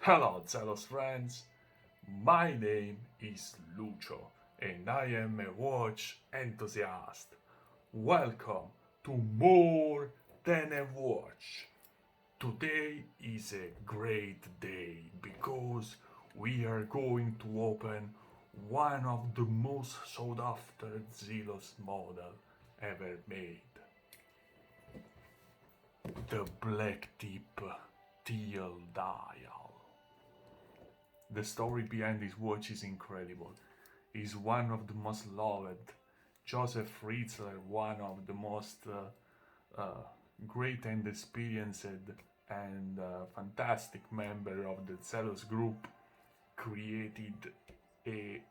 Hello, Zelos friends. My name is Lucio, and I am a watch enthusiast. Welcome to More Than a Watch. Today is a great day because we are going to open one of the most sought after Zelos model ever made. The Blacktip Teal dial. The story behind this watch is incredible. He's one of the most loved. Joseph Fritzler, one of the most great and experienced and fantastic member of the Zelos group, created a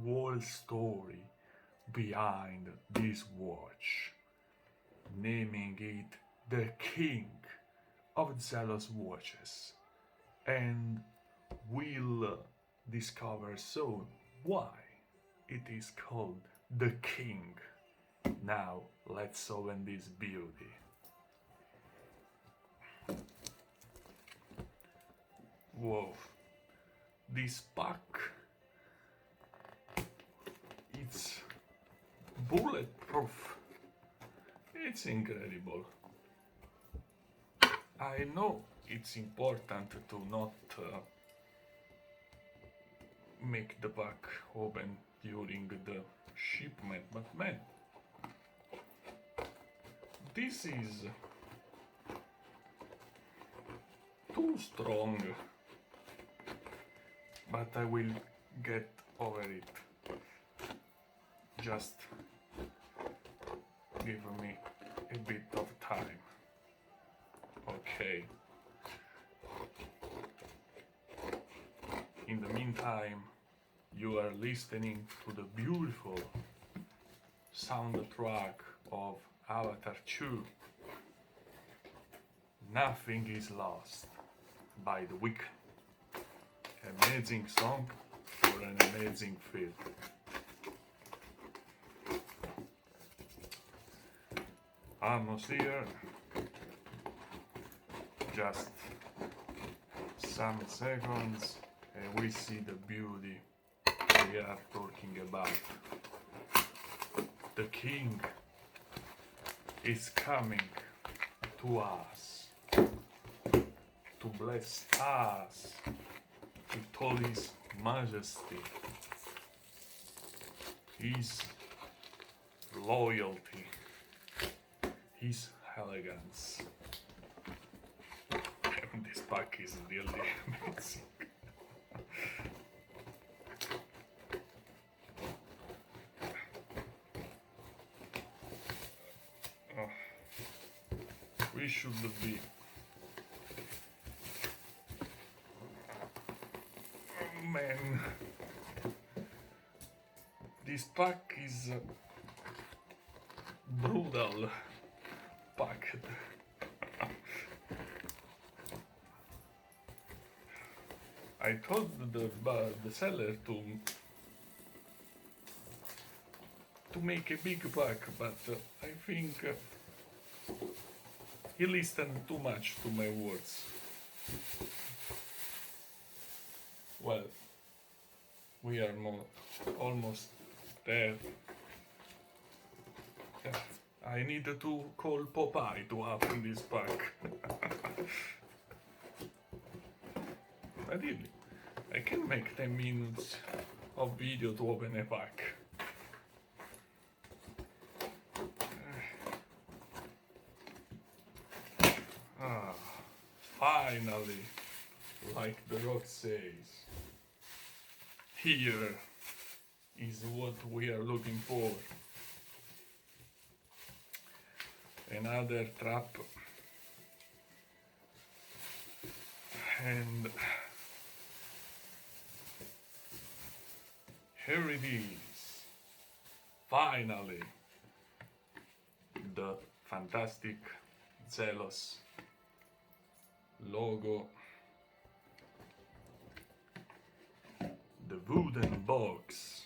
whole story behind this watch, naming it the king of Zelos watches. And we'll discover soon why it is called the king. Now let's open this beauty. Whoa, this pack, it's bulletproof. It's incredible. I know it's important to not make the pack open during the shipment, but man, this is too strong. But I will get over it. Just give me a bit of time. Okay. In the meantime, you are listening to the beautiful soundtrack of Avatar 2. Nothing is Lost by The Weeknd. Amazing song for an amazing film. Almost here. Just some seconds and we see the beauty we are talking about. The king is coming to us to bless us with all his majesty, his loyalty, his elegance. And this pack is really amazing. We should be man, this pack is brutal packed. I told the seller to make a big pack, but I think he listened too much to my words. Well, we are almost there. I need to call Popeye to open this pack. But really, I can make 10 minutes of video to open a pack. Finally, like the rock says, here is what we are looking for. Another trap. And here it is. Finally, the fantastic Zelos logo, the wooden box,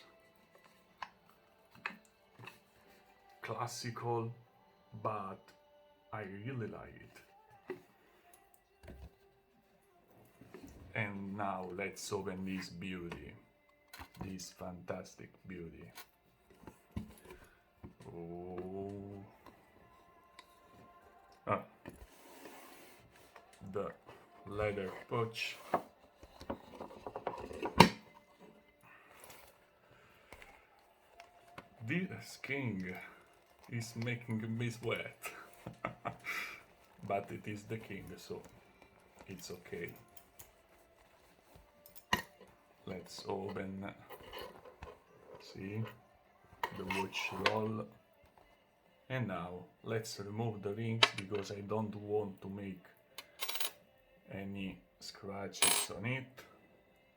classical, but I really like it. And now let's open this beauty, this fantastic beauty. Oh, the leather pouch. This king is making me sweat, but it is the king, so it's okay. Let's open, see, the watch roll. And now let's remove the rings because I don't want to make any scratches on it.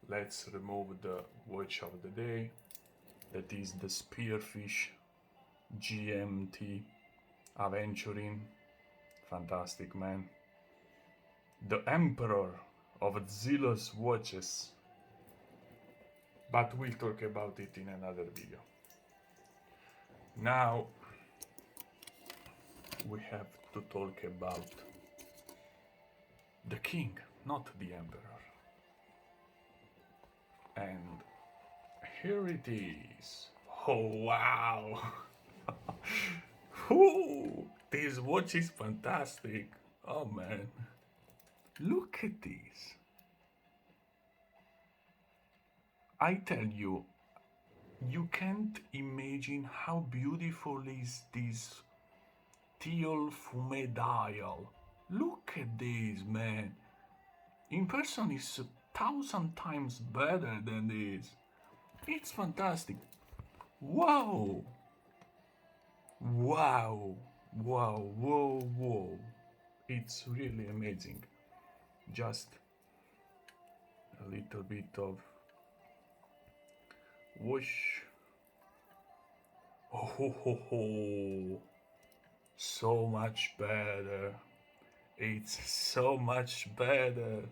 Let's remove the watch of the day. That is the Spearfish GMT Aventurin. Fantastic, man. The Emperor of Zelos watches. But we'll talk about it in another video. Now we have to talk about the king, not the emperor. And here it is. Oh wow! Ooh, this watch is fantastic. Oh man, look at this. I tell you, you can't imagine how beautiful is this teal fume dial. Look at this, man. In person it's 1,000 times better than this. It's fantastic. Wow. Wow. Wow. Whoa. Whoa. It's really amazing. Just a little bit of whoosh. Oh ho ho ho. So much better. It's so much better.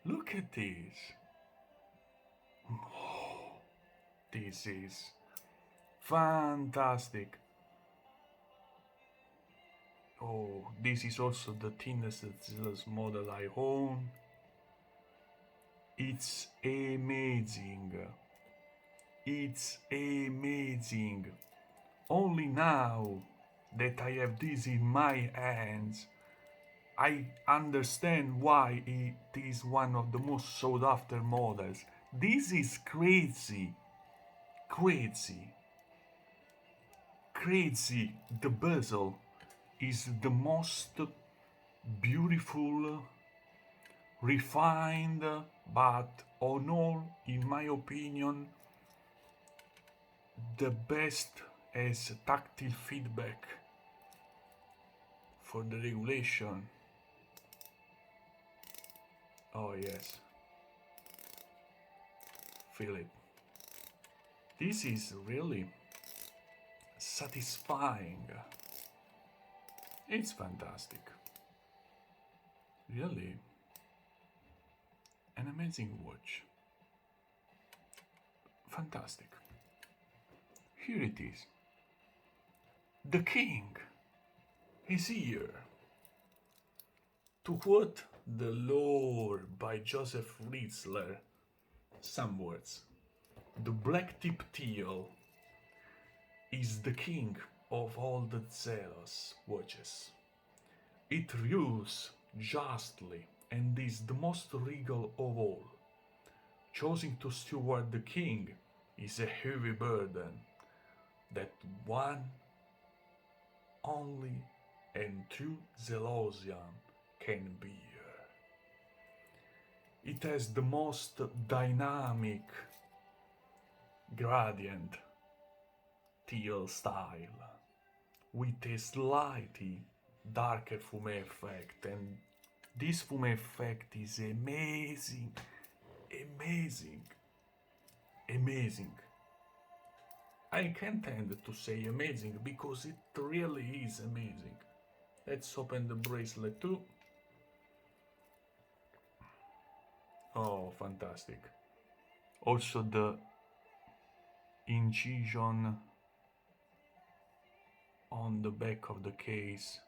Look at this. Oh, this is fantastic. Oh, this is also the thinnest Zelos model I own. It's amazing. It's amazing. Only now that I have this in my hands, I understand why it is one of the most sought after models. This is crazy. Crazy. Crazy. The bezel is the most beautiful, refined, but on all, in my opinion, the best as tactile feedback for the regulation. Oh yes, feel it. This is really satisfying. It's fantastic. Really an amazing watch. Fantastic. Here it is. The king is here. To quote The Lore by Joseph Ritzler, some words. The Blacktip Teal is the king of all the Zelos watches. It rules justly and is the most regal of all. Choosing to steward the king is a heavy burden that one only and true Zelosian can bear. It has the most dynamic gradient teal style with a slightly darker fume effect, and this fume effect is amazing, amazing, amazing. I can't tend to say amazing because it really is amazing. Let's open the bracelet too. Oh, fantastic. Also the incision on the back of the case,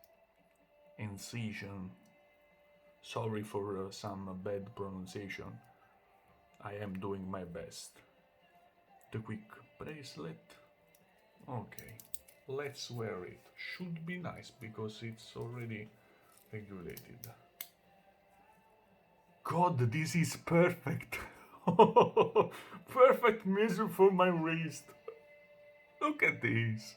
incision. Sorry for some bad pronunciation. I am doing my best. The quick bracelet. Okay, let's wear it. Should be nice because it's already regulated. God, this is perfect. Perfect measure for my wrist. Look at this.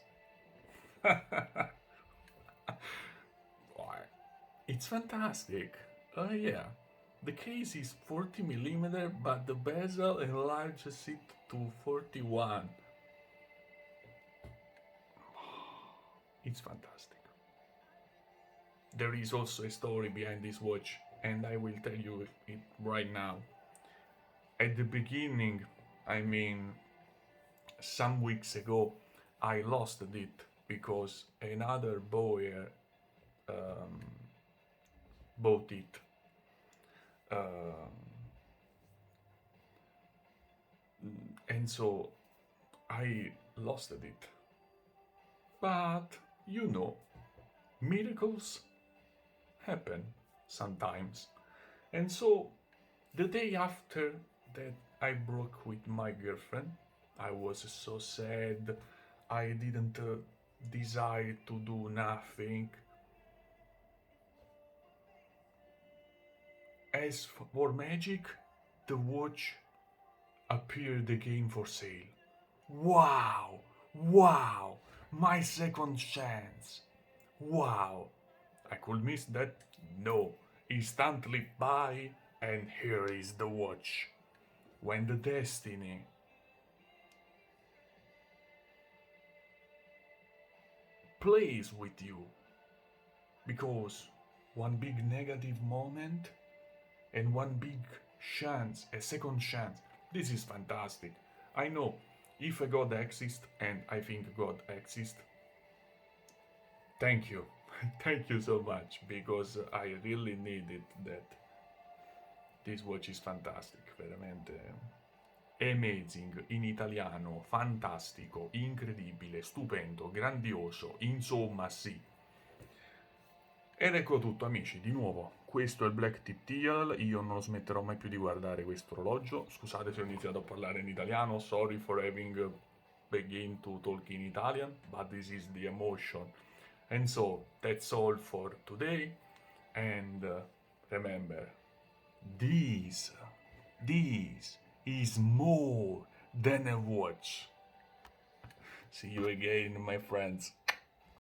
It's fantastic. Yeah. The case is 40mm, but the bezel enlarges it to 41. It's fantastic. There is also a story behind this watch, and I will tell you it right now. At the beginning, I mean, some weeks ago, I lost it because another buyer bought it. And so I lost it. But, you know, miracles happen sometimes. And so, the day after that I broke with my girlfriend, I was so sad. I didn't decide to do nothing. As for magic, the watch appeared again for sale. Wow! Wow! My second chance! Wow! I could miss that? No. Instantly buy, and here is the watch. When the destiny plays with you, because one big negative moment and one big chance, a second chance, this is fantastic. I know if a God exists, and I think God exists, thank you. Thank you so much, because I really needed that. This watch is fantastic, veramente amazing, in italiano, fantastico, incredibile, stupendo, grandioso, insomma sì. Ed ecco tutto amici, di nuovo, questo è il Blacktip Teal, io non smetterò mai più di guardare questo orologio, scusate se ho iniziato a parlare in italiano, sorry for having begin to talk in Italian, but this is the emotion. And so, that's all for today, and remember, this is more than a watch. See you again, my friends.